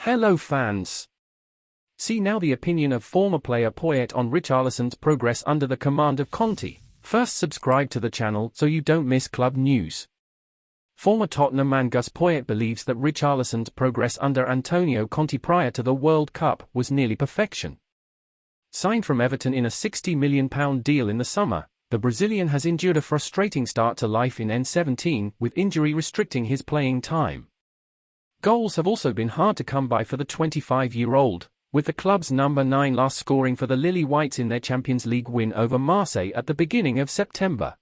Hello fans! See now the opinion of former player Poyet on Richarlison's progress under the command of Conte. First subscribe to the channel so you don't miss club news. Former Tottenham man Gus Poyet believes that Richarlison's progress under Antonio Conte prior to the World Cup was nearly perfection. Signed from Everton in a £60 million deal in the summer, the Brazilian has endured a frustrating start to life in N17, with injury restricting his playing time. Goals have also been hard to come by for the 25-year-old, with the club's number 9 last scoring for the Lily Whites in their Champions League win over Marseille at the beginning of September.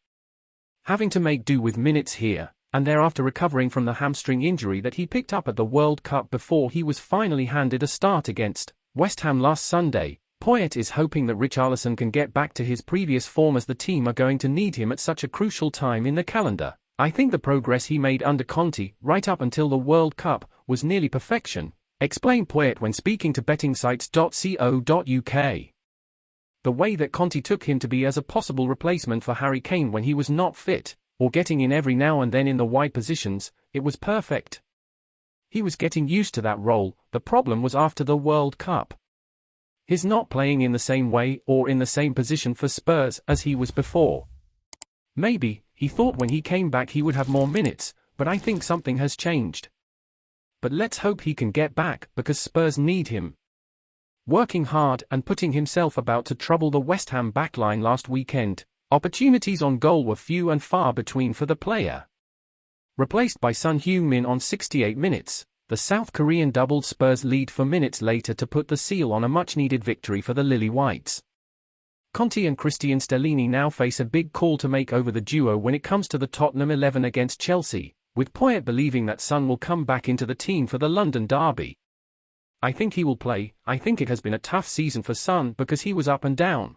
Having to make do with minutes here, and thereafter recovering from the hamstring injury that he picked up at the World Cup before he was finally handed a start against West Ham last Sunday, Poyet is hoping that Richarlison can get back to his previous form, as the team are going to need him at such a crucial time in the calendar. I think the progress he made under Conte, right up until the World Cup, was nearly perfection, explained Poyet when speaking to bettingsites.co.uk. The way that Conte took him to be as a possible replacement for Harry Kane when he was not fit, or getting in every now and then in the wide positions, it was perfect. He was getting used to that role. The problem was after the World Cup. His not playing in the same way or in the same position for Spurs as he was before. Maybe, he thought when he came back he would have more minutes, but I think something has changed. But let's hope he can get back, because Spurs need him. Working hard and putting himself about to trouble the West Ham backline last weekend, opportunities on goal were few and far between for the player. Replaced by Son Heung-min on 68 minutes, the South Korean doubled Spurs' lead for minutes later to put the seal on a much-needed victory for the Lily Whites. Conte and Cristian Stellini now face a big call to make over the duo when it comes to the Tottenham 11 against Chelsea, with Poyet believing that Son will come back into the team for the London derby. I think he will play. I think it has been a tough season for Son because he was up and down.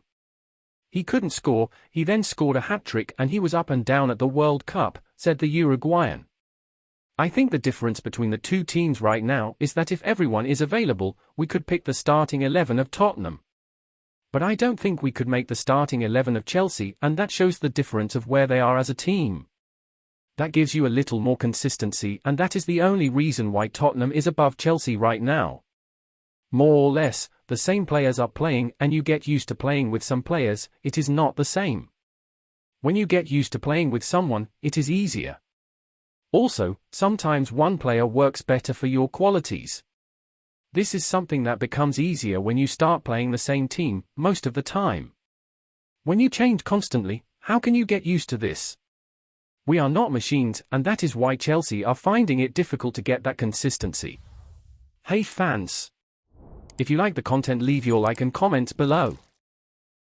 He couldn't score, he then scored a hat-trick and he was up and down at the World Cup, said the Uruguayan. I think the difference between the two teams right now is that if everyone is available, we could pick the starting 11 of Tottenham. But I don't think we could make the starting 11 of Chelsea, and that shows the difference of where they are as a team. That gives you a little more consistency, and that is the only reason why Tottenham is above Chelsea right now. More or less, the same players are playing, and you get used to playing with some players. It is not the same. When you get used to playing with someone, it is easier. Also, sometimes one player works better for your qualities. This is something that becomes easier when you start playing the same team, most of the time. When you change constantly, how can you get used to this? We are not machines, and that is why Chelsea are finding it difficult to get that consistency. Hey fans! If you like the content, leave your like and comments below.